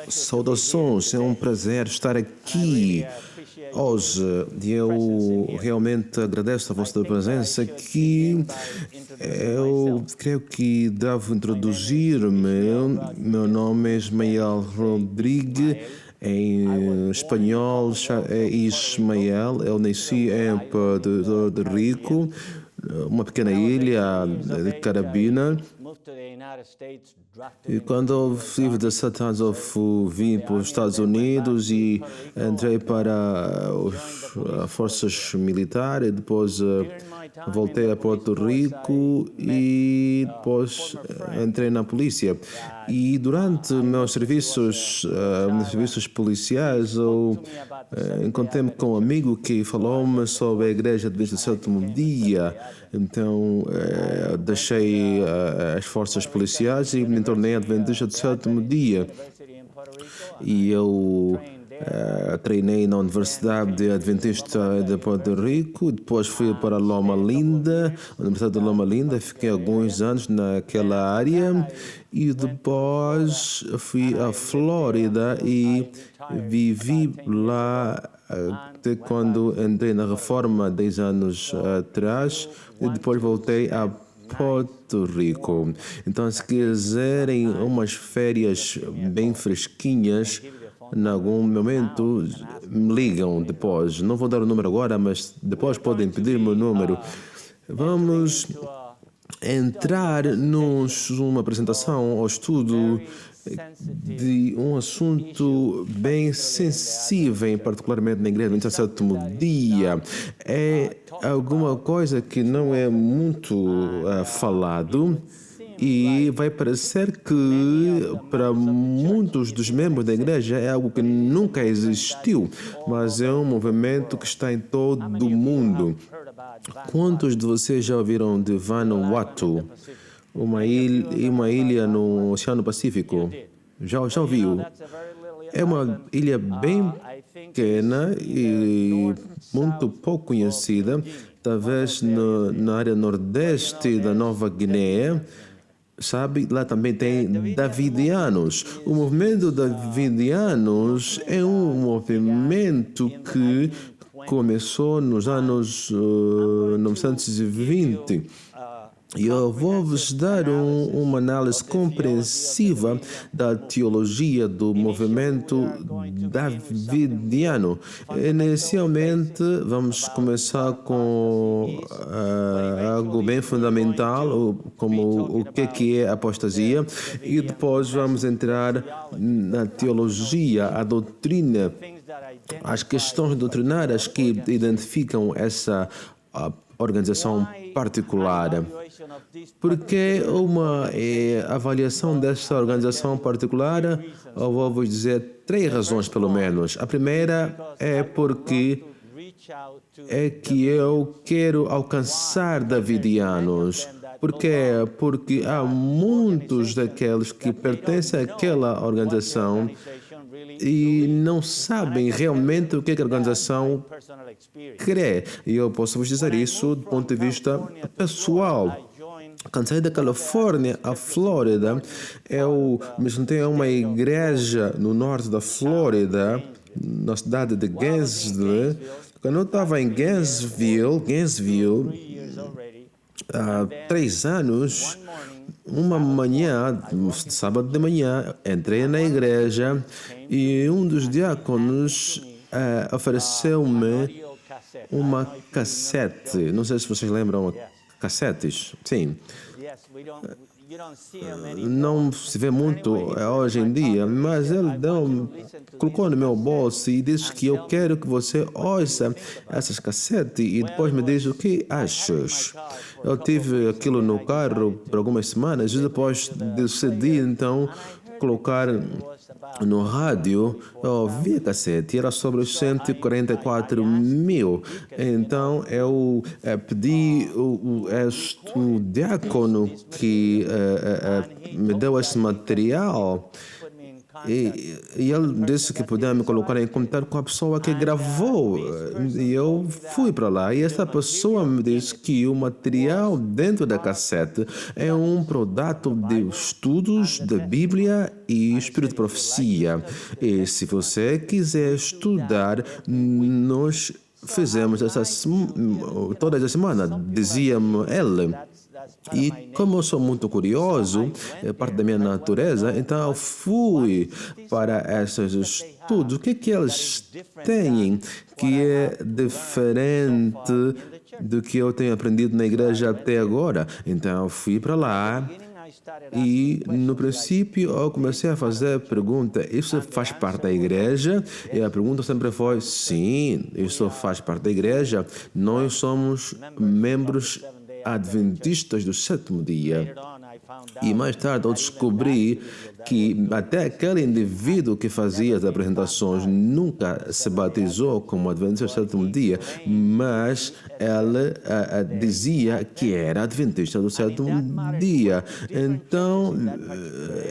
Saudações, é um prazer estar aqui hoje e eu realmente agradeço a vossa presença aqui. Eu creio que devo introduzir-me. Meu nome é Ismael Rodrigues, em espanhol é Ismael. Eu nasci em Porto Rico, uma pequena ilha de Carabina. E quando eu tive 17 anos, eu vim para os Estados Unidos e entrei para as forças militares. Depois voltei a Porto Rico e depois entrei na polícia. E durante meus serviços policiais, eu encontrei-me com um amigo que falou-me sobre a Igreja Adventista do Sétimo Dia. Então, deixei as forças policiais e me tornei Adventista do Sétimo Dia. E eu treinei na Universidade Adventista de Porto Rico, depois fui para Loma Linda, a Universidade de Loma Linda, fiquei alguns anos naquela área e depois fui à Flórida e vivi lá até quando entrei na reforma 10 anos atrás e depois voltei a Porto Rico. Então, se quiserem umas férias bem fresquinhas, em algum momento me ligam depois. Não vou dar o número agora, mas depois podem pedir-me o número. Vamos entrar numa apresentação ao estudo de um assunto bem sensível, particularmente na Igreja do Sétimo Dia. É alguma coisa que não é muito falado e vai parecer que para muitos dos membros da igreja é algo que nunca existiu, mas é um movimento que está em todo o mundo. Quantos de vocês já ouviram de Vanuatu? Uma ilha no Oceano Pacífico. Já ouviu? É uma ilha bem pequena e muito pouco conhecida, talvez na área nordeste da Nova Guiné. Sabe, lá também tem Davidianos. O movimento Davidianos é um movimento que começou nos anos 1920. E eu vou-vos dar uma análise compreensiva da teologia do movimento davidiano. Inicialmente, vamos começar com algo bem fundamental, como o que é apostasia, e depois vamos entrar na teologia, a doutrina, as questões doutrinárias que identificam essa organização particular. Porque uma avaliação dessa organização particular, eu vou vos dizer 3 razões pelo menos. A primeira é porque que eu quero alcançar davidianos. Por quê? Porque há muitos daqueles que pertencem àquela organização e não sabem realmente o que a organização crê. E eu posso vos dizer isso do ponto de vista pessoal. Quando saí da Califórnia, a Flórida, eu me juntei a uma igreja no norte da Flórida, na cidade de Gainesville. Quando eu estava em Gainesville, há 3 anos, uma manhã, sábado de manhã, entrei na igreja e um dos diáconos ofereceu-me uma cassete. Não sei se vocês lembram cassetes. Sim. Não se vê muito hoje em dia, mas ele colocou no meu bolso e disse que eu quero que você ouça essas cassetes e depois me diz o que achas. Eu tive aquilo no carro por algumas semanas e depois decidi então colocar no rádio. Eu ouvi a cassete, era sobre os 144 mil. Então eu pedi o diácono que me deu esse material E ele disse que podia me colocar em contato com a pessoa que gravou. E eu fui para lá e essa pessoa me disse que o material dentro da cassete é um produto de estudos da Bíblia e Espírito de Profecia. E se você quiser estudar, nós fizemos toda a semana, dizia-me ele. E como eu sou muito curioso, é parte da minha natureza, então eu fui para esses estudos. O que eles têm que é diferente do que eu tenho aprendido na igreja até agora? Então eu fui para lá. E no princípio eu comecei a fazer a pergunta: isso faz parte da igreja? E a pergunta sempre foi: sim, isso faz parte da igreja. Nós somos membros adventistas do sétimo dia. E mais tarde eu descobri que até aquele indivíduo que fazia as apresentações nunca se batizou como adventista do sétimo dia, mas ela dizia que era adventista do sétimo dia. Então,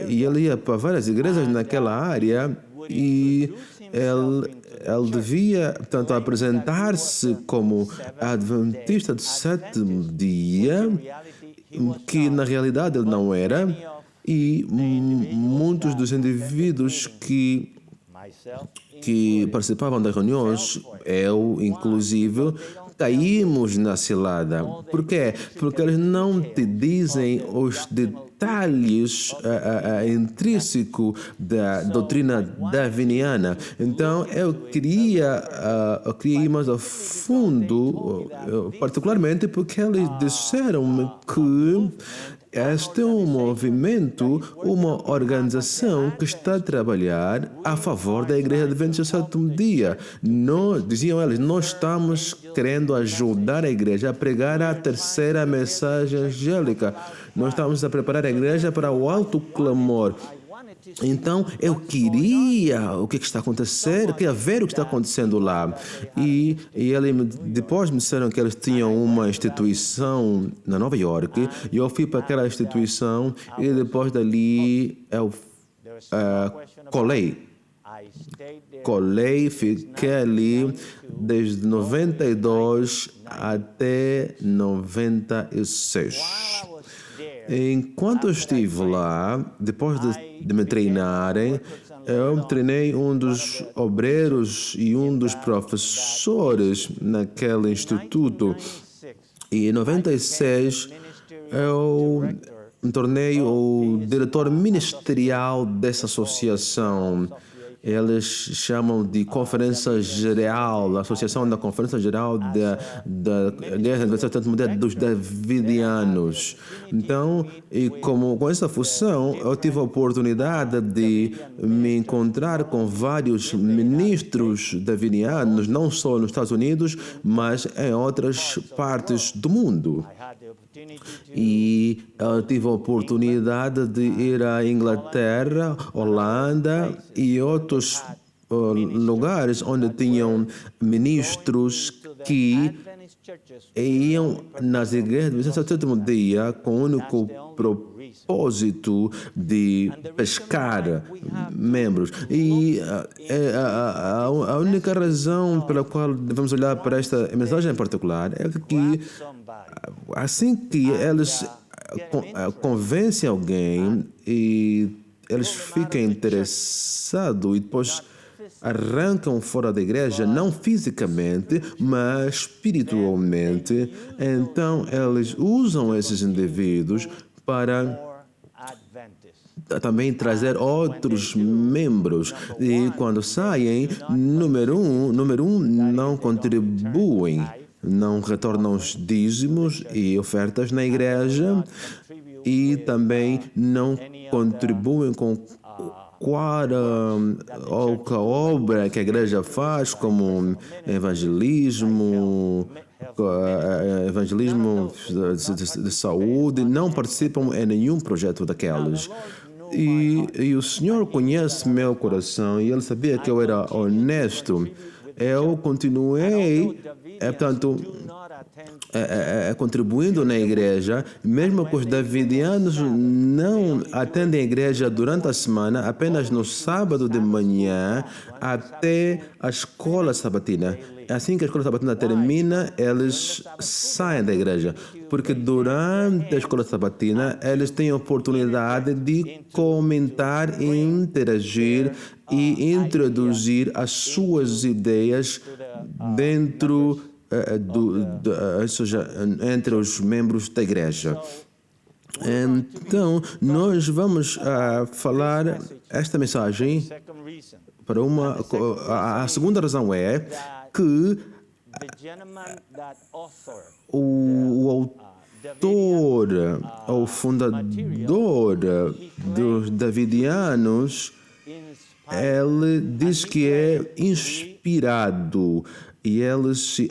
e ele ia para várias igrejas naquela área e ele devia, portanto, apresentar-se como adventista do sétimo dia, que na realidade ele não era, e muitos dos indivíduos que participavam das reuniões, eu inclusive, caímos na cilada. Por quê? Porque eles não te dizem os detalhes intrínsecos da doutrina darwiniana. Então, eu queria ir mais a fundo, particularmente porque eles disseram-me que este é um movimento, uma organização que está a trabalhar a favor da Igreja Adventista do sétimo dia. Diziam eles, nós estamos querendo ajudar a igreja a pregar a terceira mensagem angélica. Nós estamos a preparar a igreja para o alto clamor. Então, eu queria o que está acontecendo, eu queria ver o que está acontecendo lá. E depois me disseram que eles tinham uma instituição na Nova York, e eu fui para aquela instituição, e depois dali eu colei, fiquei ali desde 92 até 96. Enquanto eu estive lá, depois de me treinarem, eu treinei um dos obreiros e um dos professores naquele instituto. E em 96, eu me tornei o diretor ministerial dessa associação. Eles chamam de Conferência Geral, a Associação da Conferência Geral da Igreja Adventista do Sétimo Dia dos Davidianos. Então, e com essa função, eu tive a oportunidade de me encontrar com vários ministros davidianos, não só nos Estados Unidos, mas em outras partes do mundo. E eu tive a oportunidade de ir à Inglaterra, Holanda e outros lugares onde tinham ministros que iam nas igrejas do sétimo dia com o único propósito de pescar membros. E a única razão pela qual devemos olhar para esta mensagem em particular é que assim que eles convencem alguém e eles ficam interessados e depois arrancam fora da igreja, não fisicamente, mas espiritualmente, então eles usam esses indivíduos para também trazer outros membros. E quando saem, número um, não contribuem, não retornam os dízimos e ofertas na igreja e também não contribuem com a obra que a igreja faz, como evangelismo de saúde, não participam em nenhum projeto daqueles. E o Senhor conhece meu coração e Ele sabia que eu era honesto. eu continuei, portanto, contribuindo na igreja, mesmo que os davidianos não atendem a igreja durante a semana, apenas no sábado de manhã até a escola sabatina. Assim que a escola sabatina termina, eles saem da igreja, porque durante a escola sabatina eles têm a oportunidade de comentar, interagir e introduzir as suas ideias dentro ou seja, entre os membros da igreja. Então, nós vamos falar esta mensagem para a segunda razão é que o autor, o fundador dos davidianos, ele diz que é inspirado e ele se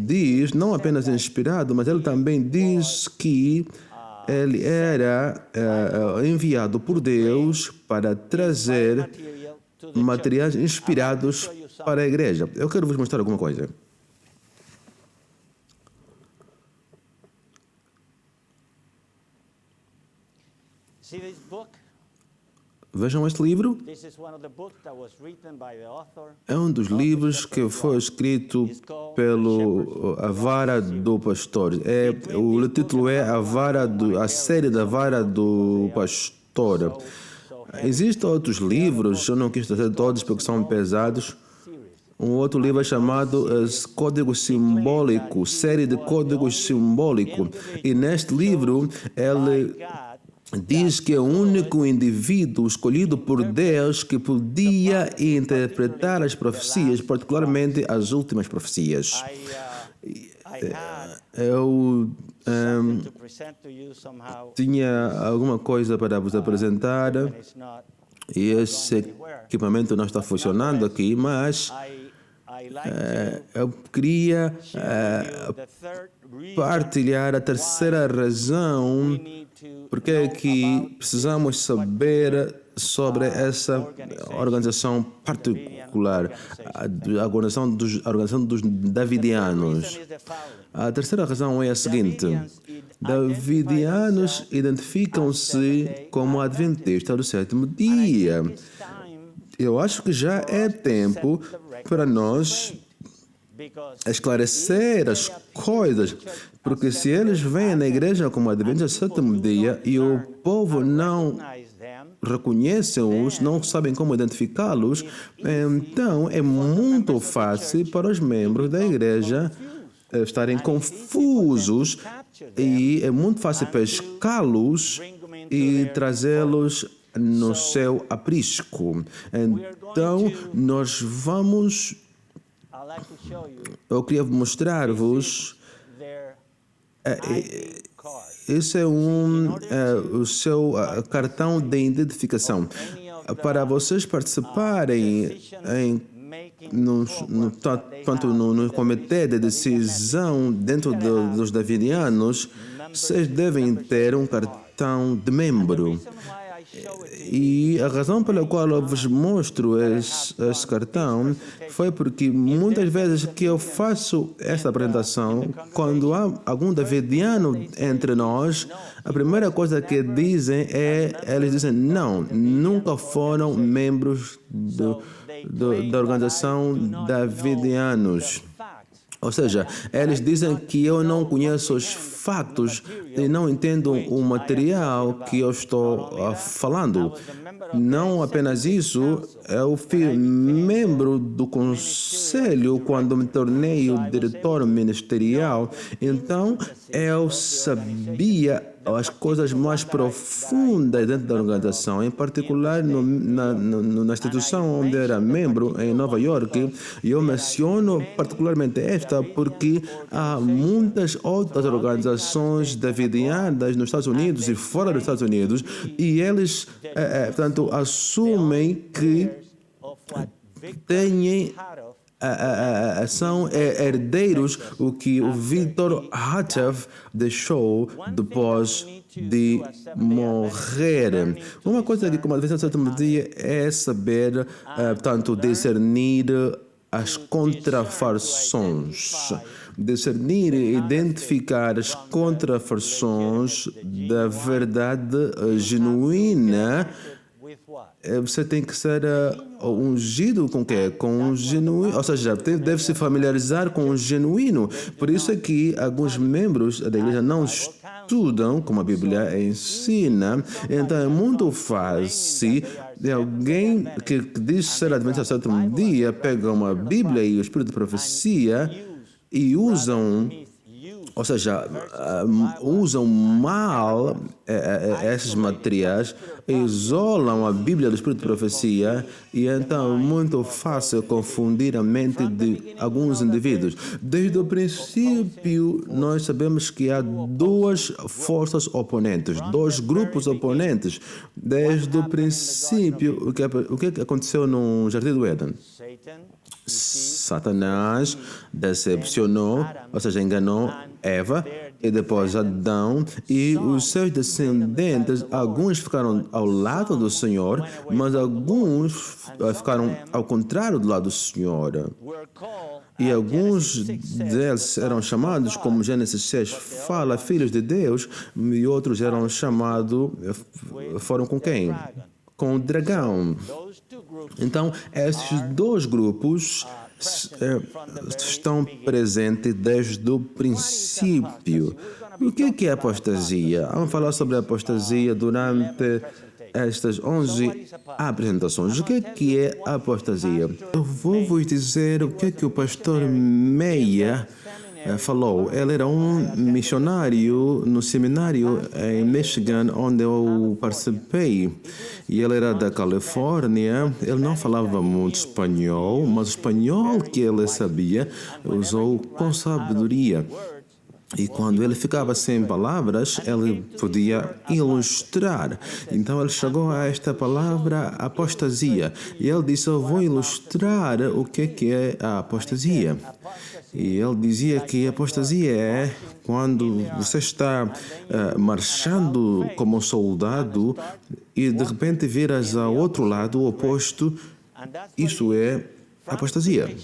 diz, não apenas inspirado, mas ele também diz que ele era enviado por Deus para trazer materiais inspirados para a igreja. Eu quero vos mostrar alguma coisa. Vejam este livro. É um dos livros que foi escrito pelo A Vara do Pastor. O título é a série da Vara do Pastor. Existem outros livros, eu não quis trazer todos porque são pesados. Um outro livro é chamado Código Simbólico, série de Códigos Simbólico. E neste livro ele diz que é o único indivíduo escolhido por Deus que podia interpretar as profecias, particularmente as últimas profecias. Eu tinha alguma coisa para vos apresentar e esse equipamento não está funcionando aqui, mas eu queria partilhar a terceira razão porque é que precisamos saber sobre essa organização particular, a organização dos davidianos. A terceira razão é a seguinte: davidianos identificam-se como adventistas do sétimo dia. Eu acho que já é tempo para nós esclarecer as coisas, porque se eles vêm na igreja como adventistas do sétimo dia e o povo não reconhecem-os, não sabem como identificá-los, então é muito fácil para os membros da igreja estarem confusos e é muito fácil pescá-los e trazê-los no seu aprisco. Então, eu queria mostrar-vos. Esse é o seu cartão de identificação. Para vocês participarem no comitê de decisão dentro dos davidianos, vocês devem ter um cartão de membro. E a razão pela qual eu vos mostro esse cartão foi porque muitas vezes que eu faço esta apresentação, quando há algum davidiano entre nós, a primeira coisa que dizem eles dizem não, nunca foram membros da organização davidianos. Ou seja, eles dizem que eu não conheço os fatos e não entendo o material que eu estou falando. Não apenas isso, eu fui membro do conselho quando me tornei o diretor ministerial. Então, eu sabia as coisas mais profundas dentro da organização, em particular na instituição onde era membro, em Nova York. E eu menciono particularmente esta porque há muitas outras organizações davidianas nos Estados Unidos e fora dos Estados Unidos, e eles, portanto, assumem que são herdeiros o que o Victor Hatchef deixou depois de morrer. Uma coisa que, como adventista do sétimo dia, é saber, portanto, discernir as contrafações. Discernir e identificar as contrafações da verdade genuína. Você tem que ser ungido com o quê? Com o genuíno. Ou seja, deve se familiarizar com o genuíno. Por isso é que alguns membros da igreja não estudam como a Bíblia ensina. Então é muito fácil de alguém que diz ser adventista do sétimo dia pega uma Bíblia e o Espírito de profecia e usam. Ou seja, usam mal esses materiais, isolam a Bíblia do Espírito de Profecia e então é muito fácil confundir a mente de alguns indivíduos. Desde o princípio, nós sabemos que há duas forças oponentes, dois grupos oponentes. Desde o princípio, o que aconteceu no Jardim do Éden? Satanás decepcionou, ou seja, enganou Eva e depois Adão e os seus descendentes. Alguns ficaram ao lado do Senhor, mas alguns ficaram ao contrário do lado do Senhor. E alguns deles eram chamados, como Gênesis 6 fala, filhos de Deus, e outros eram chamados, foram com quem? Com o dragão. Então, esses dois grupos estão presentes desde o princípio. O que é apostasia? Vamos falar sobre a apostasia durante estas 11 apresentações. O que é apostasia? Eu vou vos dizer o que o pastor Meia falou. Ele era um missionário no seminário em Michigan, onde eu participei. E ele era da Califórnia. Ele não falava muito espanhol, mas o espanhol que ele sabia, usou com sabedoria. E quando ele ficava sem palavras, ele podia ilustrar. Então ele chegou a esta palavra apostasia. E ele disse, eu vou ilustrar o que é a apostasia. E ele dizia que a apostasia é quando você está marchando como soldado e de repente viras ao outro lado, o oposto. Isso é apostasia.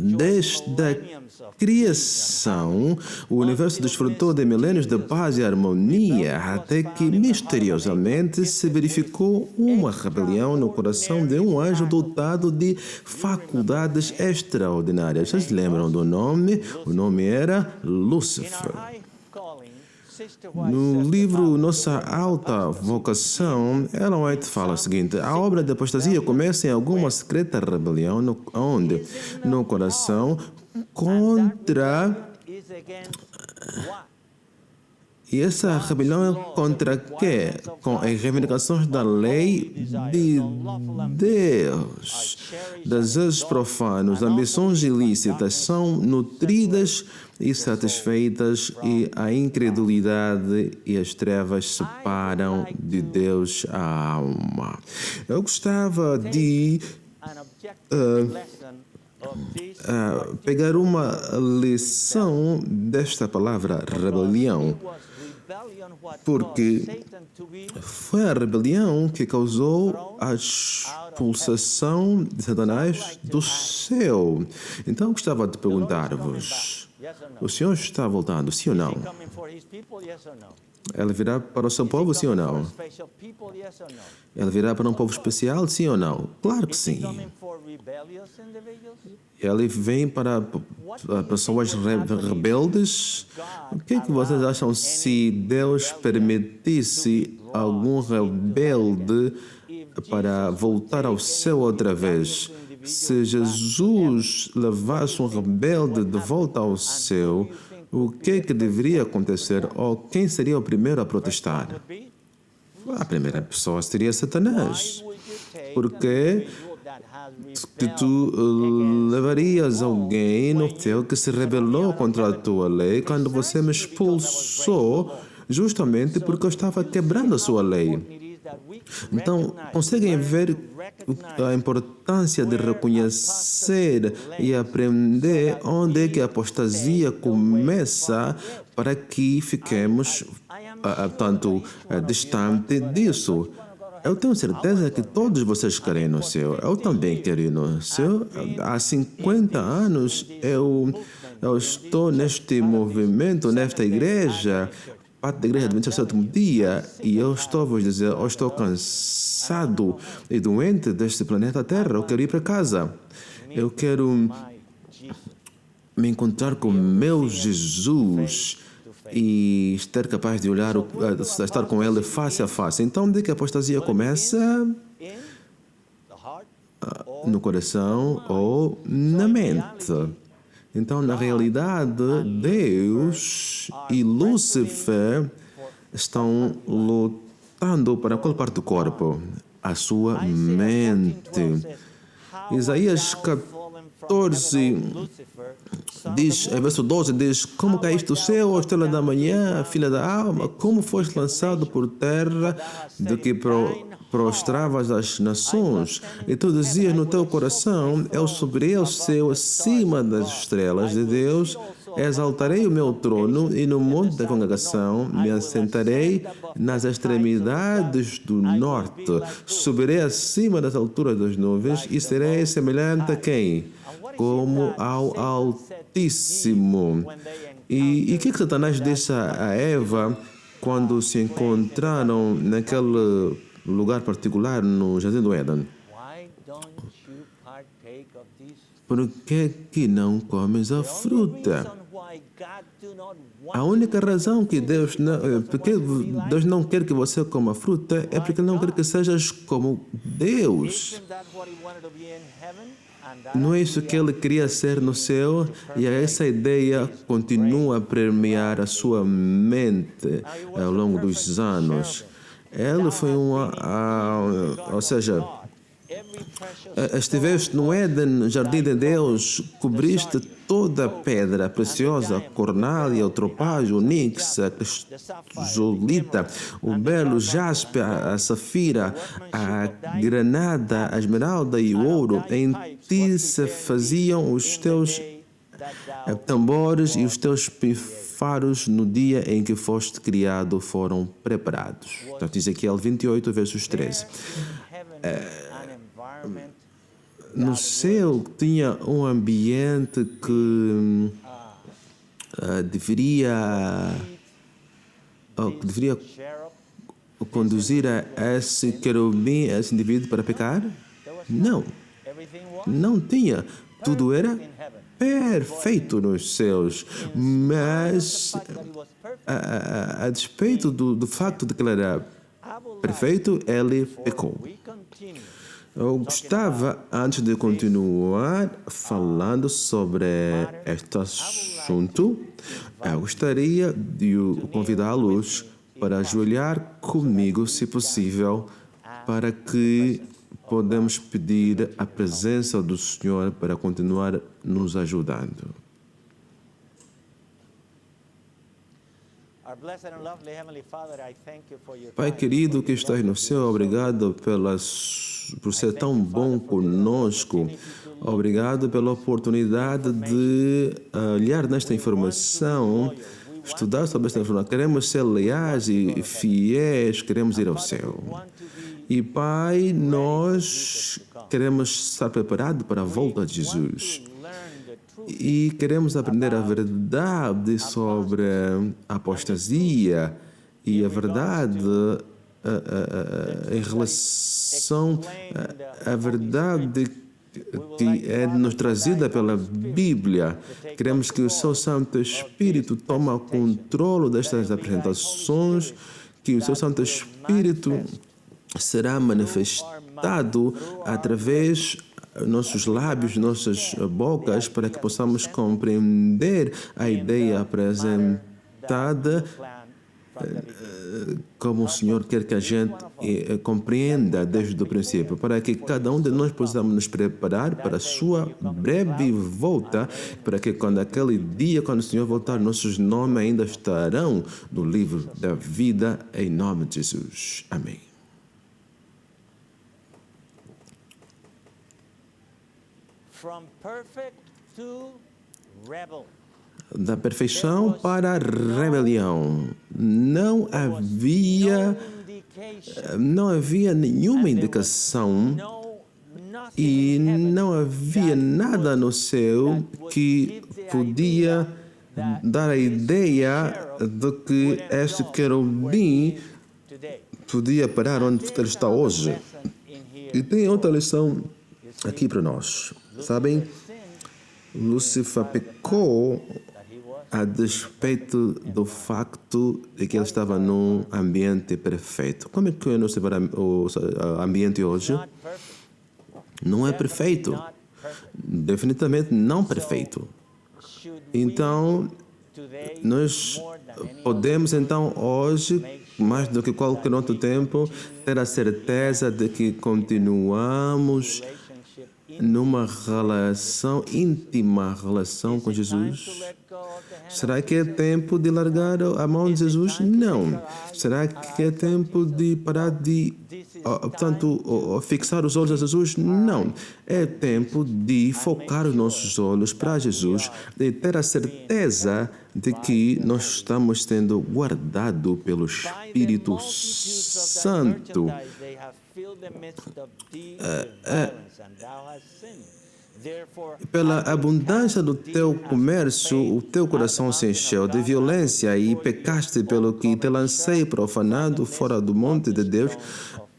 Desde a criação, o universo desfrutou de milênios de paz e harmonia, até que misteriosamente se verificou uma rebelião no coração de um anjo dotado de faculdades extraordinárias. Vocês lembram do nome? O nome era Lúcifer. No livro Nossa Alta Vocação, Ellen White fala o seguinte: a obra de apostasia começa em alguma secreta rebelião onde, no coração, contra... E essa rebelião é contra quê? Com as reivindicações da lei de Deus. Desejos profanos, ambições ilícitas são nutridas e satisfeitas, e a incredulidade e as trevas separam de Deus a alma. Eu gostava de pegar uma lição desta palavra rebelião, porque foi a rebelião que causou a expulsação de Satanás do céu. Então, eu gostava de perguntar-vos: o Senhor está voltando, sim ou não? Ele virá para o seu povo, sim ou não? Ele virá para um povo especial, sim ou não? Claro que sim. Ele vem para pessoas rebeldes. O que vocês acham se Deus permitisse algum rebelde para voltar ao céu outra vez? Se Jesus levasse um rebelde de volta ao céu, o que deveria acontecer? Ou quem seria o primeiro a protestar? A primeira pessoa seria Satanás. Porque tu levarias alguém no céu que se rebelou contra a tua lei quando você me expulsou, justamente porque eu estava quebrando a sua lei. Então, conseguem ver a importância de reconhecer e aprender onde é que a apostasia começa para que fiquemos tanto distante disso. Eu tenho certeza que todos vocês querem no céu. Eu também quero ir no céu. Há 50 anos eu estou neste movimento, nesta igreja, parte da igreja Adventista do Sétimo Dia, e eu estou a vos dizer, eu estou cansado e doente deste planeta Terra. Eu quero ir para casa. Eu quero me encontrar com meu Jesus e estar capaz de olhar, estar com ele face a face. Então, onde que a apostasia começa? No coração ou na mente. Então, na realidade, Deus e Lúcifer estão lutando para qual parte do corpo? A sua mente. Isaías 14 diz, em verso 12, diz: como caíste do céu, ó estrela da manhã, filha da alma, como foste lançado por terra, de que prostravas as nações, e tu dizias no teu coração: eu subirei ao céu acima das estrelas de Deus, exaltarei o meu trono, e no monte da congregação me assentarei nas extremidades do norte, subirei acima das alturas das nuvens, e serei semelhante a quem? Como ao Altíssimo. E o que Satanás disse a Eva quando se encontraram naquele lugar particular no Jardim do Éden? Por que não comes a fruta? A única razão que Deus não quer que você coma a fruta é porque Ele não quer que sejas como Deus. Não é isso que Ele queria ser no céu, e essa ideia continua a permear a sua mente ao longo dos anos. Ele foi ou seja, estiveste no Éden, jardim de Deus, cobriste toda a pedra preciosa, cornália, o tropázio, o onix, a crisolita, o belo jaspe, a safira, a granada, a esmeralda e o ouro. Em ti se faziam os teus tambores, e os teus pifaros no dia em que foste criado foram preparados. Então, Ezequiel 28, versos 13. No céu tinha um ambiente que deveria conduzir a esse querubim, a esse indivíduo para pecar? Não. Não tinha. Tudo era perfeito nos céus. Mas, a despeito do facto de que ele era perfeito, ele pecou. Eu gostava, antes de continuar falando sobre este assunto, eu gostaria de o convidá-los para ajoelhar comigo, se possível, para que podemos pedir a presença do Senhor para continuar nos ajudando. Pai querido que estás no céu, obrigado por ser tão bom conosco. Obrigado pela oportunidade de olhar nesta informação, estudar sobre esta informação. Queremos ser leais e fiéis, queremos ir ao céu. E Pai, nós queremos estar preparados para a volta de Jesus. E queremos aprender a verdade sobre a apostasia e a verdade em relação à verdade que é nos trazida pela Bíblia. Queremos que o seu Santo Espírito tome o controle destas apresentações, que o seu Santo Espírito será manifestado através nossos lábios, nossas bocas, para que possamos compreender a ideia apresentada como o Senhor quer que a gente compreenda desde o princípio, para que cada um de nós possamos nos preparar para a sua breve volta, para que quando aquele dia, quando o Senhor voltar, nossos nomes ainda estarão no livro da vida, em nome de Jesus. Amém. From perfect to rebel. da perfeição para a rebelião. Não havia nenhuma indicação e não havia nada no céu que podia dar a ideia de que este querubim podia parar onde ele está hoje. E tem outra lição aqui para nós. Sabem, Lúcifer pecou a despeito do facto de que ele estava num ambiente perfeito. Como é que é o ambiente hoje? Não é perfeito. Definitivamente não perfeito. Então, nós podemos então hoje, mais do que qualquer outro tempo, ter a certeza de que continuamos numa íntima relação com Jesus. Será que é tempo de largar a mão de Jesus? Não. Será que é tempo de parar de, fixar os olhos a Jesus? Não. É tempo de focar os nossos olhos para Jesus, de ter a certeza de que nós estamos sendo guardados pelo Espírito Santo. Pela abundância do teu comércio, o teu coração se encheu de violência e pecaste, pelo que te lancei profanado fora do monte de Deus,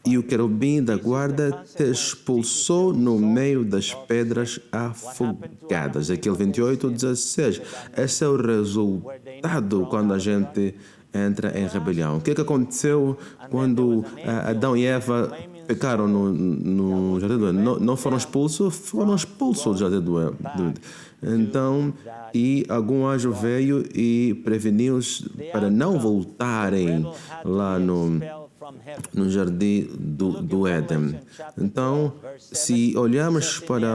e o querubim da guarda te expulsou no meio das pedras afogadas. Aquele 28:16. Esse é o resultado quando a gente entra em rebelião. O que aconteceu quando Adão e Eva pecaram no jardim do Éden? Não foram expulsos? Foram expulsos do jardim do Éden. Então, e algum anjo veio e preveniu-os para não voltarem lá no jardim do Éden. Então, se olharmos para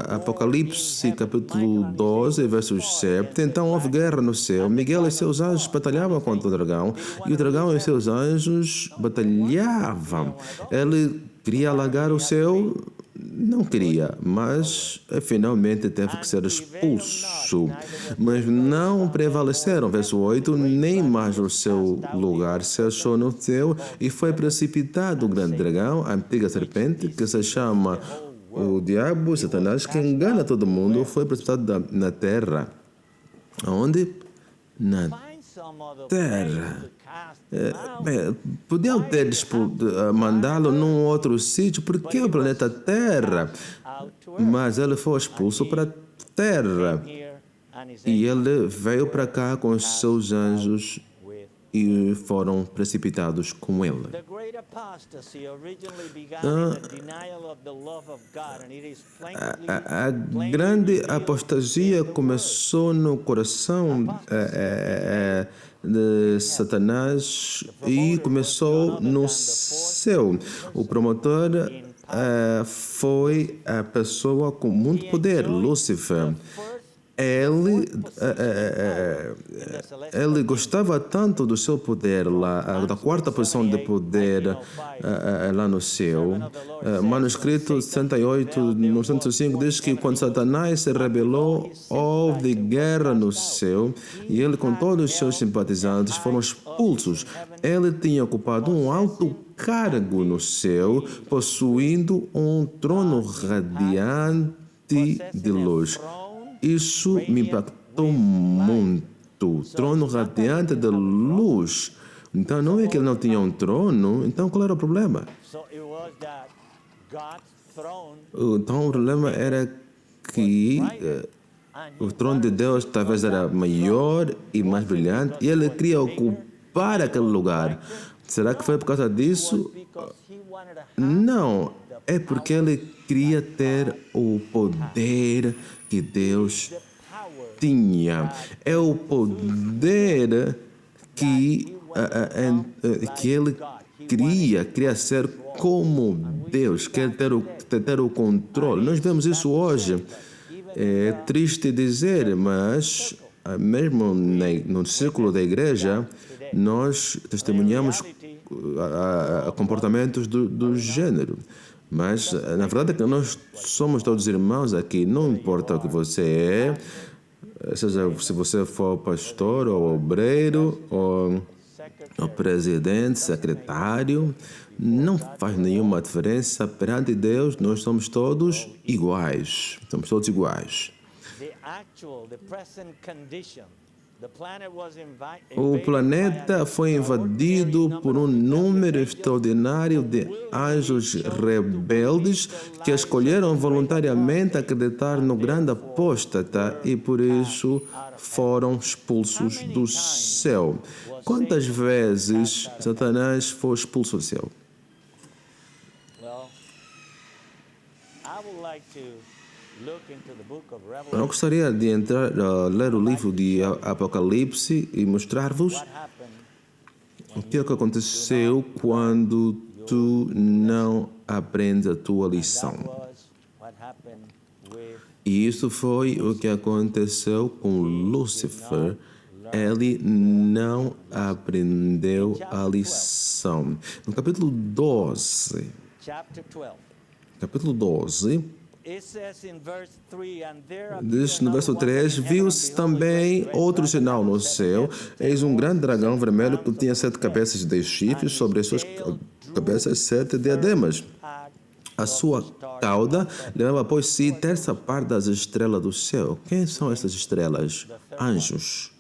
Apocalipse, capítulo 12, versos 7, então houve guerra no céu. Miguel e seus anjos batalhavam contra o dragão, e o dragão e seus anjos batalhavam. Ele queria alagar o céu? Não queria, mas finalmente teve que ser expulso. Mas não prevaleceram, verso 8, nem mais o seu lugar se achou no céu, e foi precipitado o grande dragão, a antiga serpente, que se chama o diabo, Satanás, que engana todo mundo, foi precipitado na terra. Onde? Na terra. Podiam ter mandá-lo num outro sítio, porque o planeta Terra, mas ele foi expulso para a Terra e ele veio para cá com os seus anjos e foram precipitados com ele. A grande apostasia começou no coração de Satanás e começou no céu. O promotor foi a pessoa com muito poder, Lúcifer. Ele gostava tanto do seu poder lá, da quarta posição de poder lá no céu. Manuscrito 68, no 105, diz que quando Satanás se rebelou, houve guerra no céu e ele, com todos os seus simpatizantes, foram expulsos. Ele tinha ocupado um alto cargo no céu, possuindo um trono radiante de luz. Isso me impactou muito. Trono radiante de luz. Então, não é que ele não tinha um trono. Então, qual era o problema? Então, o problema era que o trono de Deus talvez era maior e mais brilhante, e ele queria ocupar aquele lugar. Será que foi por causa disso? Não. É porque ele queria ter o poder que Deus tinha. É o poder que ele queria ser como Deus, quer ter o controle. Nós vemos isso hoje. É triste dizer, mas mesmo no círculo da igreja, nós testemunhamos comportamentos do gênero. Mas, na verdade, é que nós somos todos irmãos aqui. Não importa o que você é, seja se você for pastor ou obreiro ou presidente, secretário, não faz nenhuma diferença perante Deus, nós somos todos iguais. Somos todos iguais. O planeta foi invadido por um número extraordinário de anjos rebeldes que escolheram voluntariamente acreditar no grande apóstata e por isso foram expulsos do céu. Quantas vezes Satanás foi expulso do céu? Eu gostaria de ler o livro de Apocalipse e mostrar-vos o que aconteceu quando tu não aprendes a tua lição. E isso foi o que aconteceu com Lúcifer. Ele não aprendeu a lição. No capítulo 12, diz no verso 3, viu-se também outro sinal no céu, eis um grande dragão vermelho que tinha 7 cabeças e 10 chifres, sobre as suas cabeças 7 diademas. A sua cauda levava após si terça parte das estrelas do céu. Quem são essas estrelas? Anjos.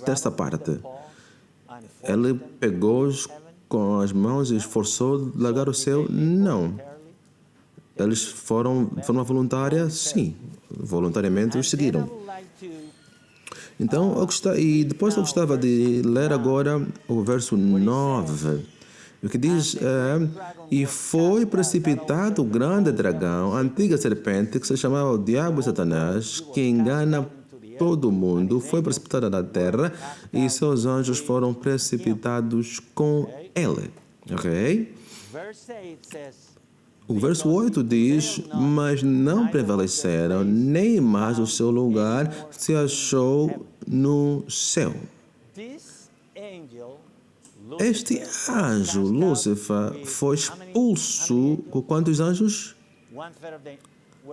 Terça parte. Ele pegou-os com as mãos e esforçou de largar o céu? Não. Eles foram de forma voluntária? Sim. Voluntariamente os seguiram. Então, depois eu gostava de ler agora o verso 9. O que diz é: e foi precipitado o grande dragão, a antiga serpente, que se chamava o Diabo e Satanás, que engana todo mundo, foi precipitado na terra e seus anjos foram precipitados com ele. Ok? O verso 8 diz: mas não prevaleceram, nem mais o seu lugar se achou no céu. Este anjo, Lúcifer, foi expulso com quantos anjos?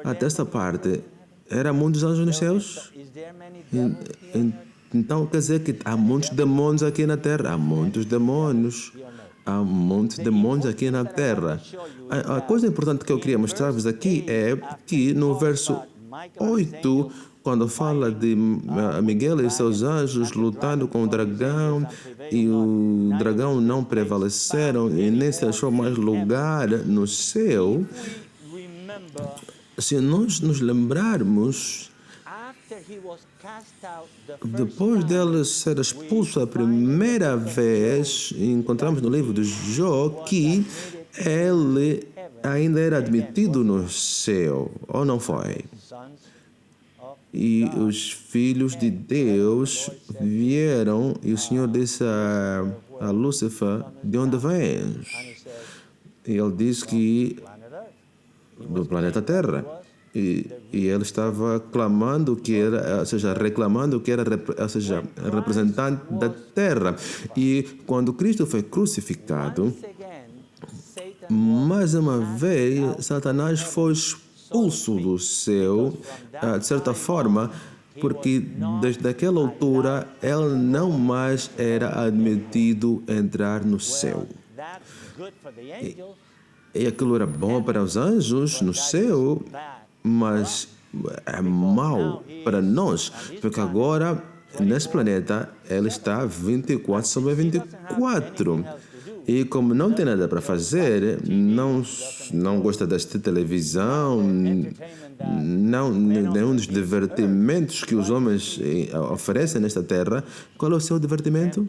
A terça parte. Eram muitos anjos nos céus? Então quer dizer que há muitos demônios aqui na terra? Há muitos demônios. Há muitos demônios aqui na terra. A coisa importante que eu queria mostrar-vos aqui é que no verso 8, quando fala de Miguel e seus anjos lutando com o dragão, e o dragão não prevaleceram e nem se achou mais lugar no céu, se nós nos lembrarmos, depois dele ser expulso a primeira vez, encontramos no livro de Jó que ele ainda era admitido no céu, ou não foi? E os filhos de Deus vieram e o Senhor disse a Lúcifer: de onde vens? E ele disse que do planeta Terra. E ele estava clamando que era, ou seja, reclamando que era, ou seja, representante da terra. E quando Cristo foi crucificado, mais uma vez, Satanás foi expulso do céu, de certa forma, porque desde aquela altura ele não mais era admitido a entrar no céu. E aquilo era bom para os anjos no céu, mas é mau para nós, porque agora, nesse planeta, ele está 24 sobre 24. E como não tem nada para fazer, não gosta de assistir televisão, nenhum dos divertimentos que os homens oferecem nesta terra, qual é o seu divertimento?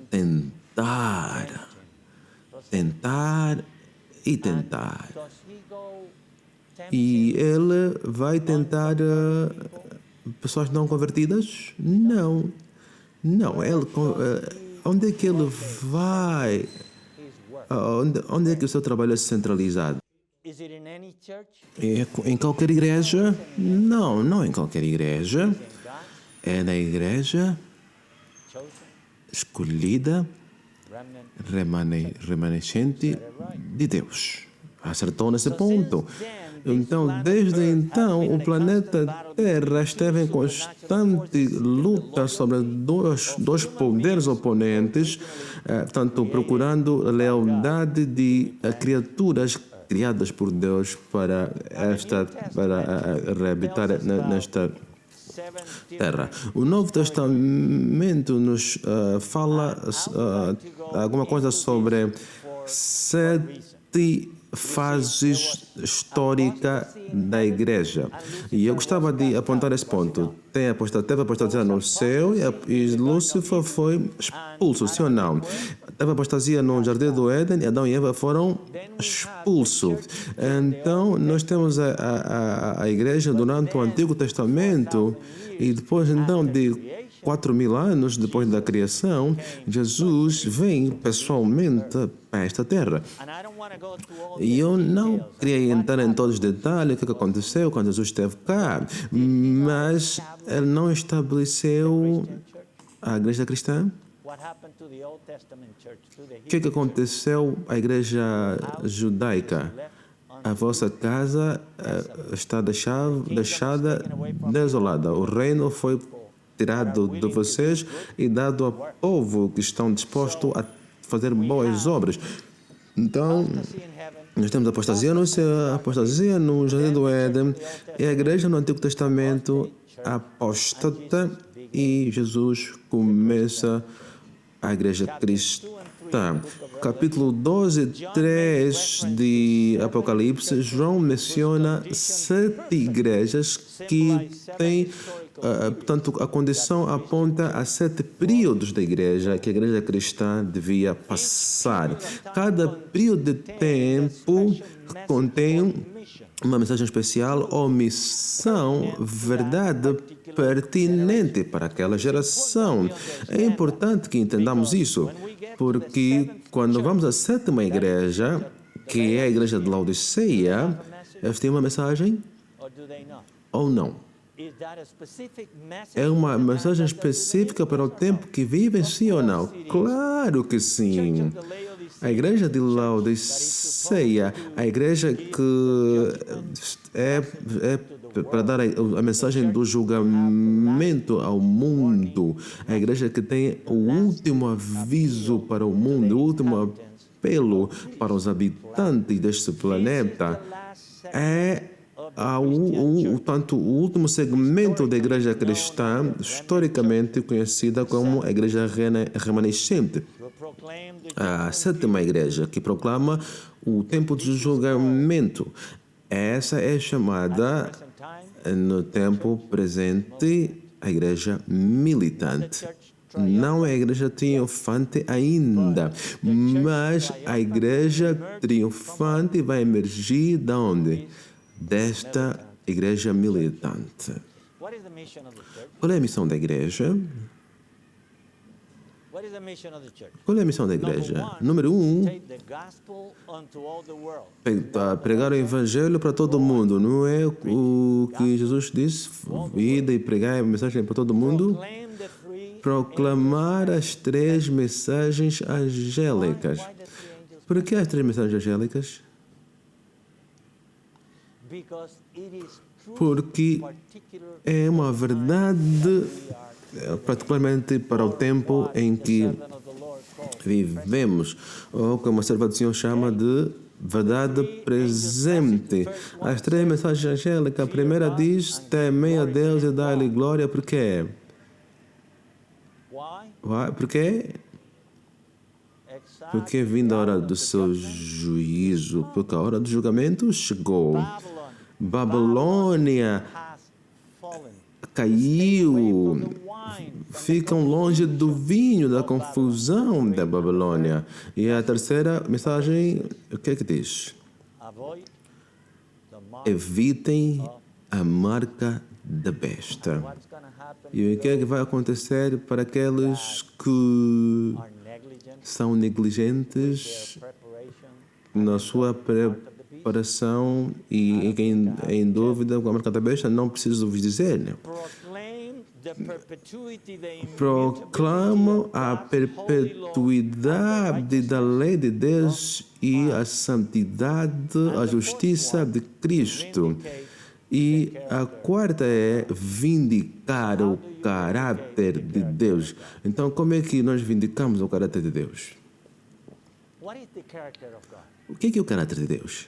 Tentar e tentar. E ele vai tentar pessoas não convertidas? Não. Ele, onde é que ele vai? Onde é que o seu trabalho é centralizado? Em qualquer igreja? Não em qualquer igreja. É na igreja escolhida, remanescente de Deus. Acertou nesse ponto. Então, desde então, o planeta Terra esteve em constante luta sobre dois poderes oponentes, tanto procurando a lealdade de criaturas criadas por Deus para reabitar nesta terra. O Novo Testamento nos fala alguma coisa sobre 7 fases históricas da igreja. E eu gostava de apontar esse ponto. Teve apostasia no céu e Lúcifer foi expulso, sim ou não? Teve apostasia no Jardim do Éden e Adão e Eva foram expulsos. Então, nós temos a igreja durante o Antigo Testamento e depois, então, de 4.000 anos depois da criação, Jesus vem pessoalmente para esta terra. E eu não queria entrar em todos os detalhes do que aconteceu quando Jesus esteve cá, mas ele não estabeleceu a igreja cristã. O que aconteceu à igreja judaica? A vossa casa está deixada desolada. O reino foi tirado de vocês e dado ao povo que estão dispostos a fazer boas obras. Então, nós temos a apostasia no céu, a apostasia no Jardim do Éden, e a igreja no Antigo Testamento apóstata, e Jesus começa a igreja cristã. Capítulo 12 e 3 de Apocalipse, João menciona 7 igrejas que têm, portanto, a condição aponta a 7 períodos da igreja que a igreja cristã devia passar. Cada período de tempo contém uma mensagem especial ou missão, verdade pertinente para aquela geração. É importante que entendamos isso, porque quando vamos à 7ª igreja, que é a igreja de Laodiceia, eles têm uma mensagem ou não? É uma mensagem específica para o tempo que vivem, sim ou não? Claro que sim. A igreja de Laodiceia, a igreja que é para dar a mensagem do julgamento ao mundo, a igreja que tem o último aviso para o mundo, o último apelo para os habitantes deste planeta, é o último segmento da igreja cristã, historicamente conhecida como a igreja remanescente. A 7ª igreja, que proclama o tempo de julgamento. Essa é chamada, no tempo presente, a igreja militante. Não é a igreja triunfante ainda, mas a igreja triunfante vai emergir de onde? Desta igreja militante. Qual é a missão da igreja? Qual é a missão da igreja? Número 1, pregar o evangelho para todo mundo. Não é o que Jesus disse? Ida e pregar a mensagem para todo mundo? Proclamar as 3 mensagens angélicas. Por que as 3 mensagens angélicas? Porque é uma verdade, particularmente para o tempo em que vivemos, ou como a Salvação chama de verdade presente. As 3 mensagens angélicas, a primeira diz: temei a Deus e dá-lhe glória. Por quê? Por quê? Porque é vinda a hora do seu juízo, porque a hora do julgamento chegou. Babilônia caiu, ficam longe do vinho, da confusão da Babilônia. E a terceira mensagem, o que é que diz? Evitem a marca da besta. E o que é que vai acontecer para aqueles que são negligentes na sua preparação e em dúvida com a marca da besta? Não preciso vos dizer, né? proclamam a perpetuidade da lei de Deus e a santidade, a justiça de Cristo. E a quarta é vindicar o caráter de Deus. Então, como é que nós vindicamos o caráter de Deus? O que é o caráter de Deus?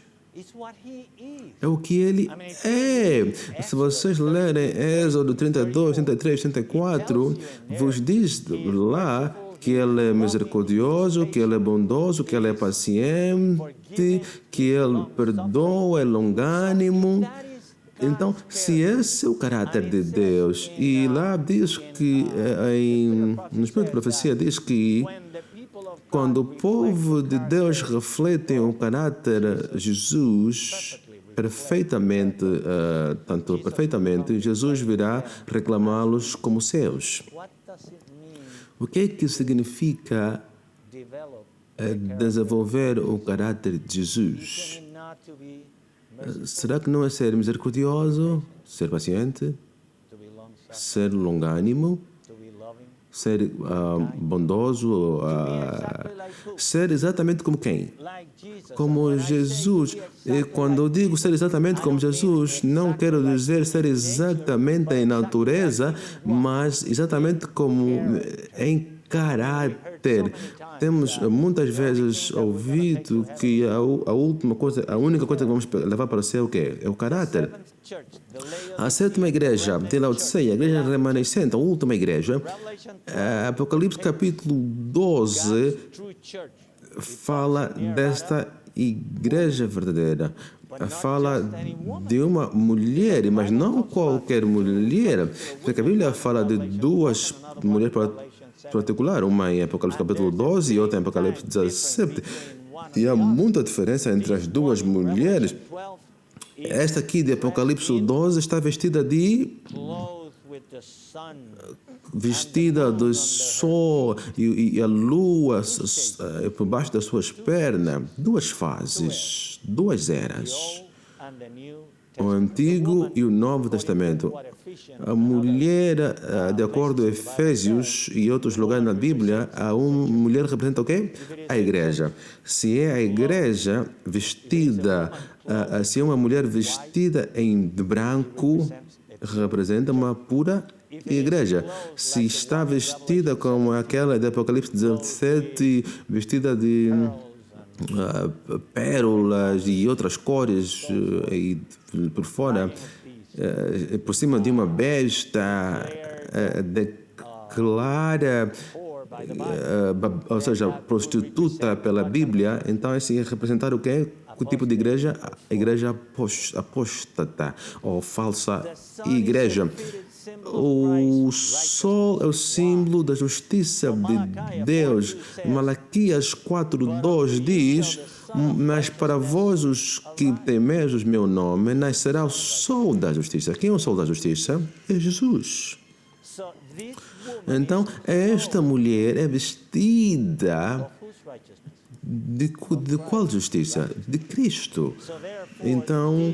É o que ele é. Se vocês lerem Êxodo 32, 33, 34, vos diz lá que ele é misericordioso, que ele é bondoso, que ele é paciente, que ele perdoa, é longânimo. Então, se esse é o caráter de Deus, e lá diz que, no Espírito de Profecia, diz que quando o povo de Deus reflete o caráter de Jesus perfeitamente, Jesus virá reclamá-los como seus. O que significa desenvolver o caráter de Jesus? Será que não é ser misericordioso, ser paciente, ser longânimo, ser bondoso, ser exatamente como quem? Como Jesus. E quando eu digo ser exatamente como Jesus, não quero dizer ser exatamente em natureza, mas exatamente como em caráter. Temos muitas vezes ouvido que a única coisa que vamos levar para o céu é o caráter. A sétima igreja de Laodiceia, a igreja remanescente, a última igreja, Apocalipse capítulo 12, fala desta igreja verdadeira. Fala de uma mulher, mas não qualquer mulher, porque a Bíblia fala de duas mulheres particular, uma em Apocalipse capítulo 12 e outra em Apocalipse 17. E há muita diferença entre as duas mulheres. Esta aqui de Apocalipse 12 está vestida do sol e a lua por baixo das suas pernas. Duas fases, duas eras. O Antigo e o Novo Testamento. A mulher, de acordo com Efésios e outros lugares na Bíblia, a uma mulher representa o quê? A igreja. Se é a igreja vestida, se é uma mulher vestida em branco, representa uma pura igreja. Se está vestida como aquela de Apocalipse 17, vestida de pérolas e outras cores e por fora, por cima de uma besta, declara, ou seja, prostituta pela Bíblia, então esse é representar o quê? Que tipo de igreja? A igreja apóstata ou falsa igreja. O sol é o símbolo da justiça de Deus. Malaquias 4:2 diz: mas para vós os que temeis o meu nome, nascerá o sol da justiça. Quem é o sol da justiça? É Jesus. Então, esta mulher é vestida de qual justiça? De Cristo. Então,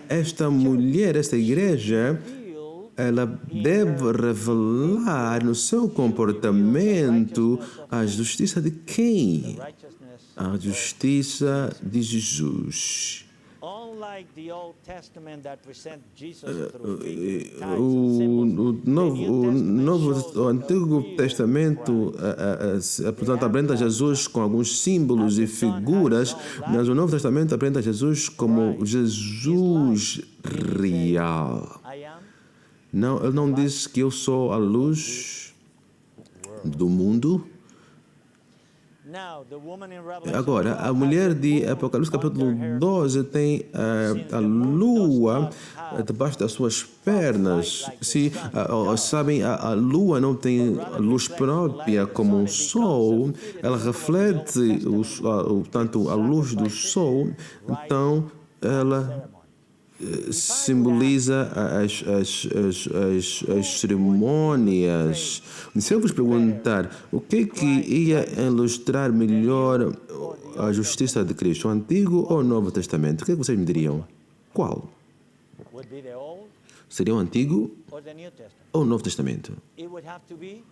esta mulher, esta igreja, ela deve revelar no seu comportamento a justiça de quem? A justiça de Jesus. O Antigo Testamento apresenta Jesus com alguns símbolos e figuras, mas o Novo Testamento apresenta Jesus como Jesus real. Não, ele não diz que eu sou a luz do mundo. Agora, a mulher de Apocalipse capítulo 12 tem a lua debaixo das suas pernas. Se sabem, a lua não tem luz própria como o sol, ela reflete tanto a luz do sol, então ela simboliza as cerimônias. Se eu vos perguntar o que ia ilustrar melhor a justiça de Cristo, o Antigo ou o Novo Testamento, o que vocês me diriam? Qual? Seria o Antigo or the New Testament? ou o Novo Testamento? It would have to be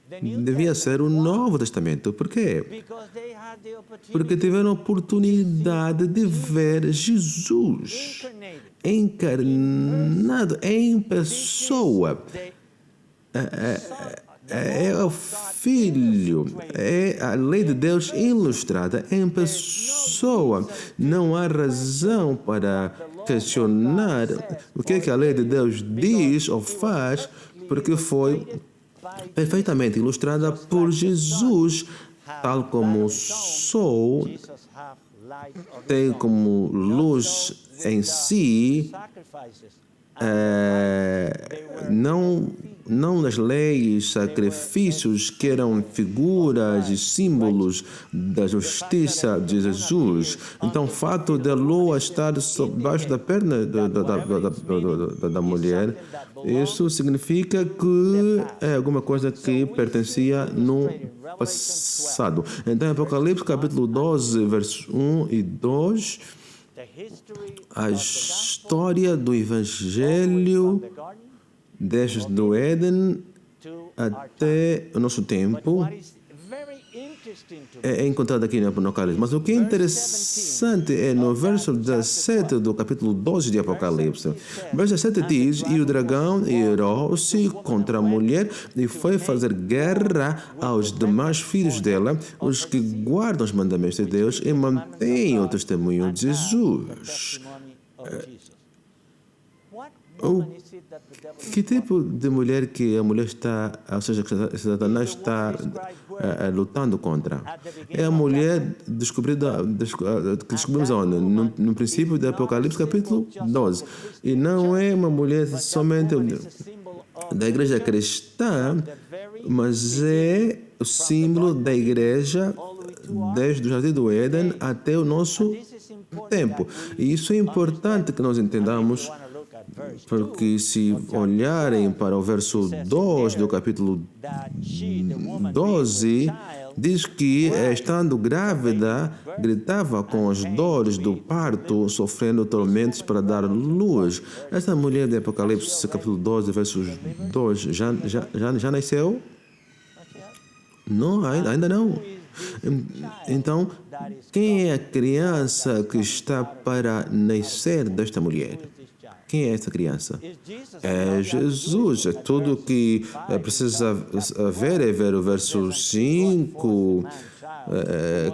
the New Devia Testament. ser o Novo Testamento. Por quê? Because they had the opportunity Porque tiveram a oportunidade de ver Jesus incarnated. encarnado em pessoa. The É o Filho, é a lei de Deus ilustrada em pessoa. Não há razão para questionar o que a lei de Deus diz ou faz, porque foi perfeitamente ilustrada por Jesus, tal como o sol Jesus have light of his tem own. como luz em si, Sacrifices. não nas leis, sacrifícios que eram figuras e símbolos da justiça de Jesus. Então, o fato da lua estar debaixo da perna da mulher, isso significa que é alguma coisa que pertencia no passado. Então, Apocalipse capítulo 12, versos 1 e 2, The history a história do Evangelho of the garden desde do Éden to até o nosso tempo what is very interesting to me. é encontrado aqui no Apocalipse. Mas o que é interessante é no verso 17 do capítulo 12 de Apocalipse. Verso 17 diz: E o dragão irou-se contra a mulher e foi fazer guerra aos demais filhos dela, os que guardam os mandamentos de Deus e mantêm o testemunho de Jesus. Testimony of Jesus. What O woman is it that the devil Que tipo de mulher que a mulher está, ou seja, que Satanás está lutando contra? É a mulher descobrida, que descobrimos onde? No princípio do Apocalipse, capítulo 12. E não é uma mulher somente is a symbol of da igreja cristã, mas é o símbolo da igreja desde o Jardim do Éden até o nosso this is important tempo. E isso é importante que nós entendamos, to look at verse porque se olharem para o verso 2 do capítulo that she, the woman, 12, diz que, estando grávida, gritava com as dores do parto, sofrendo tormentos para dar luz. Essa mulher de Apocalipse, capítulo 12, versos 2, já nasceu? Não, ainda não. Então, quem é a criança que está para nascer desta mulher? Quem é essa criança? É Jesus. É tudo que precisa ver é ver o verso 5,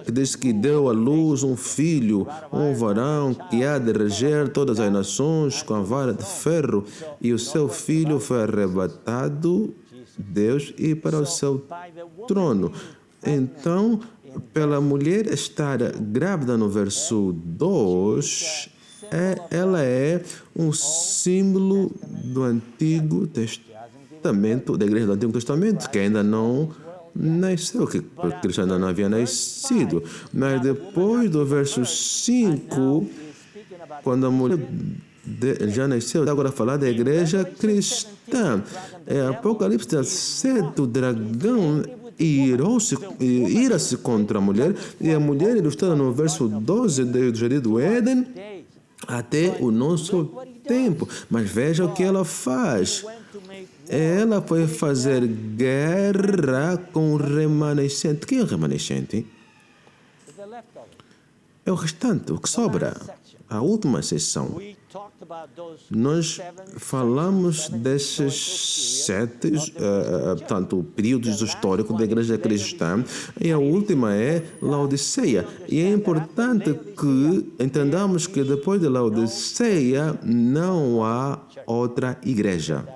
que diz que deu à luz um filho, um varão que há de reger todas as nações com a vara de ferro, e o seu filho foi arrebatado, Deus, e para o seu trono. Então, pela mulher estar grávida no verso 2, ela é um símbolo do Antigo Testamento, da igreja do Antigo Testamento, que ainda não nasceu, porque Cristo ainda não havia nascido. Mas depois do verso 5, quando a mulher já nasceu, agora falar da igreja cristã. Apocalipse 17, o dragão ira-se contra a mulher, e a mulher ilustrada no verso 12 do Jardim do Éden até o nosso tempo. Mas veja o que ela faz. Ela foi fazer guerra com o remanescente. Quem é o remanescente? É o restante, o que sobra. A última seção. Nós falamos desses 7 portanto, períodos históricos da igreja cristã, e a última é Laodiceia. E é importante que entendamos que depois de Laodiceia não há outra igreja.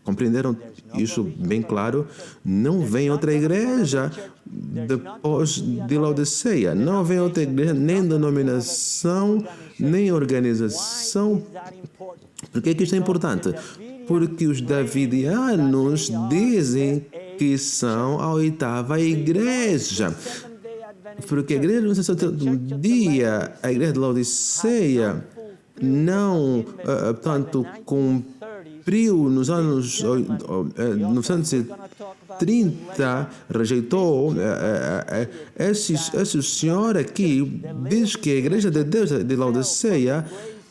Compreenderam isso bem claro? Não vem outra igreja depois de Laodiceia. Não vem outra igreja, nem denominação, nem organização. Por que isso é importante? Porque os davidianos dizem que são a 8ª igreja. Porque a igreja do sétimo dia, a igreja de Laodiceia, não, portanto, cumpriu nos anos 930, rejeitou. Esse senhor aqui diz que a igreja de Deus de Laodiceia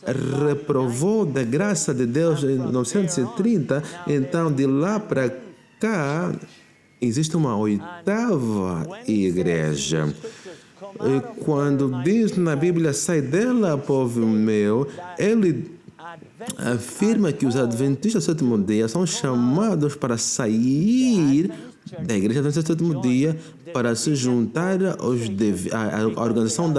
reprovou da graça de Deus em 1930, então de lá para cá existe uma oitava igreja. E quando diz na Bíblia, sai dela, povo meu, ele afirma que os adventistas do sétimo dia são chamados para sair da igreja do sétimo dia para se juntar à organização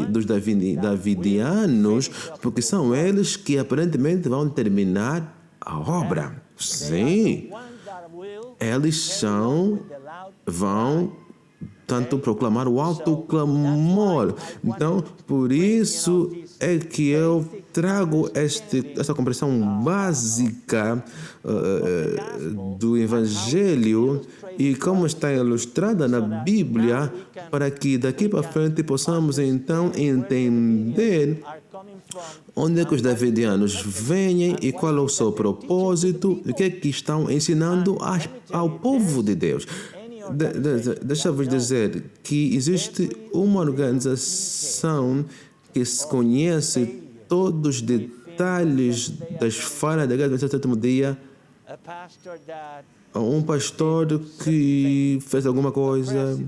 dos davidianos, porque são eles que aparentemente vão terminar a obra. Sim, eles vão tanto proclamar o alto clamor. Então, por isso é que eu trago essa compreensão básica do Evangelho e como está ilustrada na Bíblia, para que daqui para frente possamos então entender onde é que os davidianos vêm e qual é o seu propósito, o que é que estão ensinando ao povo de Deus. Deixa-vos dizer que existe uma organização que se conhece todos os detalhes das falhas da igreja do sétimo dia. Um pastor que fez alguma coisa,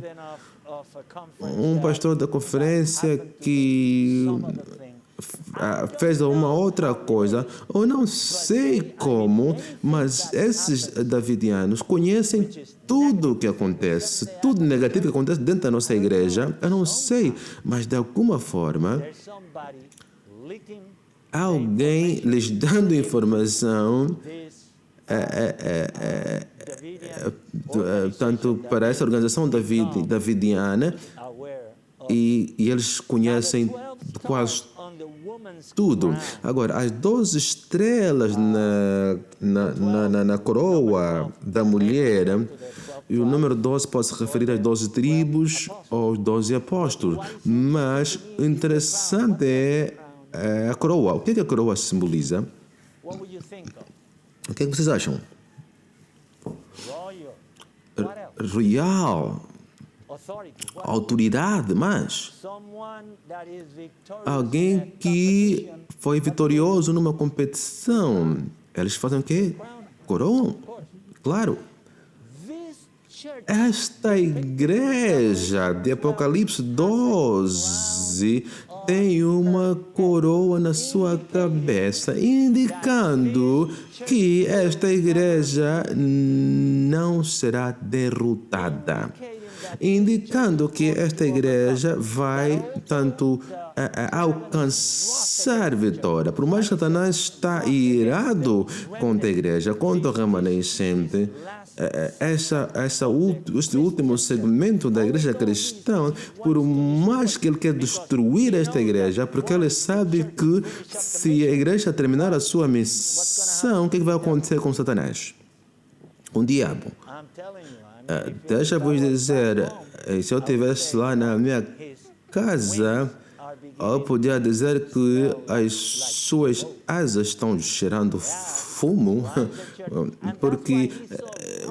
um pastor da conferência que fez uma outra coisa, eu não sei como, mas esses davidianos conhecem tudo o que acontece, tudo negativo que acontece dentro da nossa igreja. Eu não sei, mas de alguma forma alguém lhes dando informação tanto para essa organização davidiana e eles conhecem quase tudo. Agora, as 12 estrelas na coroa da mulher, e o número 12 pode se referir às 12 tribos ou aos 12 apóstolos. Mas o interessante é a coroa. O que a coroa simboliza? O que vocês acham? Royal. Autoridade, mas alguém que foi vitorioso numa competição. Eles fazem o quê? Coroam. Claro. Esta igreja de Apocalipse 12 tem uma coroa na sua cabeça, indicando que esta igreja não será derrotada. Indicando que esta igreja vai tanto alcançar vitória. Por mais que Satanás está irado contra a igreja, contra o remanescente, este último segmento da igreja cristã, por mais que ele quer destruir esta igreja, porque ele sabe que se a igreja terminar a sua missão, o que vai acontecer com Satanás? Com o diabo. Deixa-vos dizer, se eu estivesse lá na minha casa, eu podia dizer que as suas asas estão cheirando fumo, porque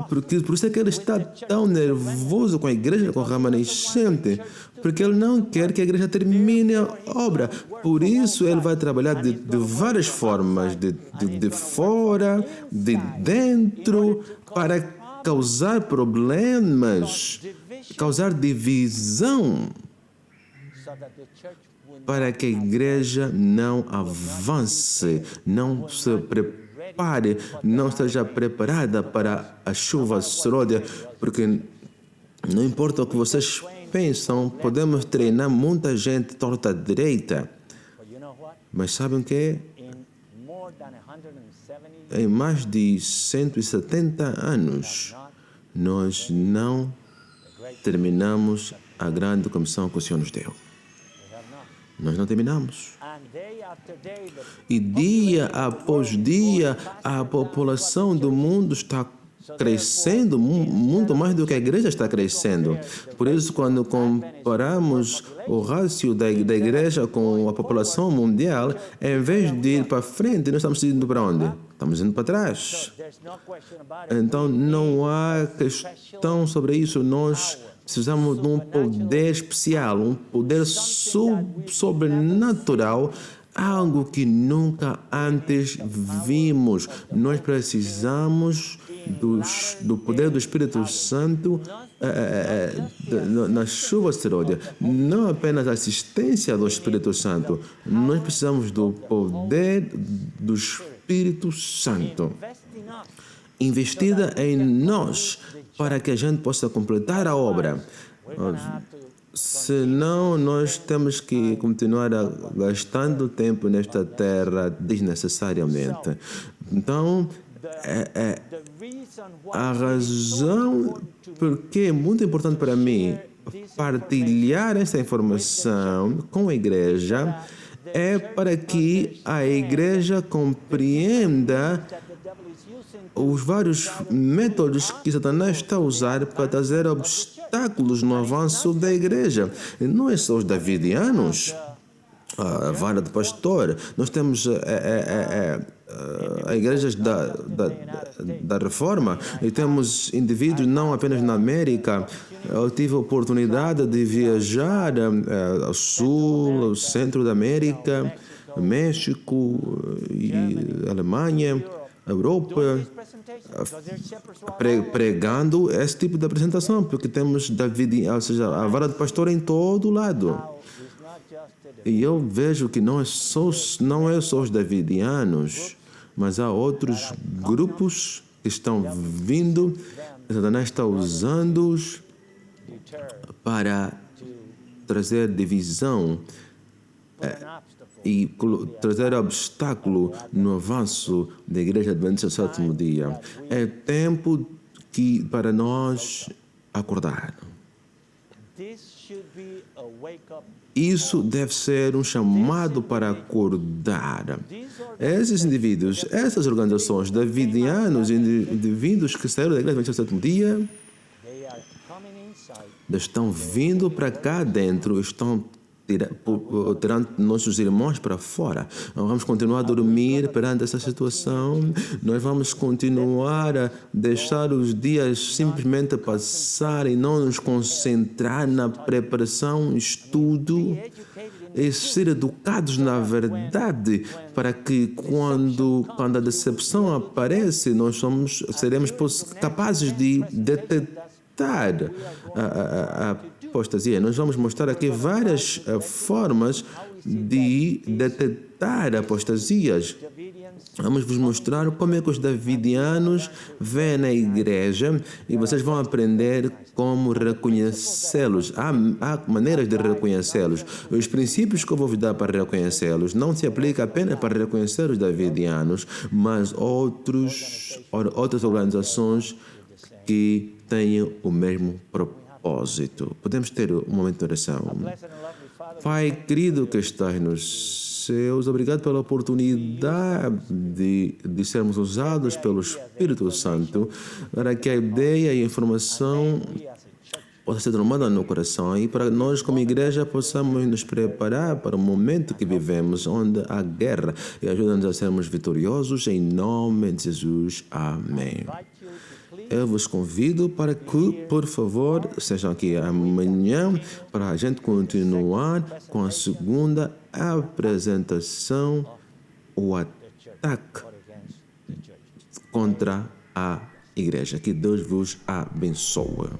por isso é que ele está tão nervoso com a igreja, com o remanescente, porque ele não quer que a igreja termine a obra. Por isso ele vai trabalhar de várias formas, de fora, de dentro, para causar problemas, causar divisão, para que a igreja não avance, não se prepare, não esteja preparada para a chuva serôdia, porque não importa o que vocês pensam, podemos treinar muita gente torta à direita, mas sabem o que é? Em mais de 170 anos, nós não terminamos a grande comissão que o Senhor nos deu. Nós não terminamos. E dia após dia, a população do mundo está crescendo muito mais do que a igreja está crescendo. Por isso, quando comparamos o rácio da igreja com a população mundial, em vez de ir para frente, nós estamos indo para onde? Estamos indo para trás. Então, não há questão sobre isso. Nós precisamos de um poder especial, um poder sobrenatural algo que nunca antes vimos. Nós precisamos do poder do Espírito Santo na chuva asteroide. Não apenas a assistência do Espírito Santo. Nós precisamos do poder do Espírito Santo investida em nós para que a gente possa completar a obra. Senão, nós temos que continuar gastando tempo nesta terra desnecessariamente. Então, a razão porque é muito importante para mim partilhar essa informação com a igreja é para que a igreja compreenda os vários métodos que Satanás está a usar para trazer obstáculos no avanço da igreja. Não é só os davidianos, a vara do pastor. Nós temos igrejas da Reforma e temos indivíduos não apenas na América. Eu tive a oportunidade de viajar ao sul, ao centro da América, México e Alemanha, Europa, pregando esse tipo de apresentação, porque temos ou seja, a vara do pastor em todo lado. E eu vejo que não é só os davidianos, mas há outros grupos que estão vindo, Satanás está usando-os para trazer divisão e trazer obstáculo no avanço da Igreja Adventista do Sétimo Dia. É tempo para nós acordar. Isso deve ser um chamado para acordar. Esses indivíduos, essas organizações, davidianos, indivíduos que saíram da Igreja Adventista do Sétimo Dia, estão vindo para cá dentro, estão tirando nossos irmãos para fora. Nós vamos continuar a dormir perante essa situação. Nós vamos continuar a deixar os dias simplesmente passar e não nos concentrar na preparação, estudo e ser educados na verdade, para que quando a decepção aparece, nós seremos capazes de detectar a apostasia. Nós vamos mostrar aqui várias formas de detectar apostasias. Vamos vos mostrar como é que os davidianos veem na igreja e vocês vão aprender como reconhecê-los. Há maneiras de reconhecê-los. Os princípios que eu vou vos dar para reconhecê-los não se aplicam apenas para reconhecer os davidianos, mas outras organizações que tenham o mesmo propósito. Podemos ter um momento de oração. Pai querido que estás nos céus, obrigado pela oportunidade de sermos usados pelo Espírito Santo para que a ideia e a informação possa ser tomada no coração e para nós como igreja possamos nos preparar para o momento que vivemos, onde há guerra, e ajuda-nos a sermos vitoriosos em nome de Jesus. Amém. Eu vos convido para que, por favor, sejam aqui amanhã para a gente continuar com a segunda apresentação, o ataque contra a igreja. Que Deus vos abençoe.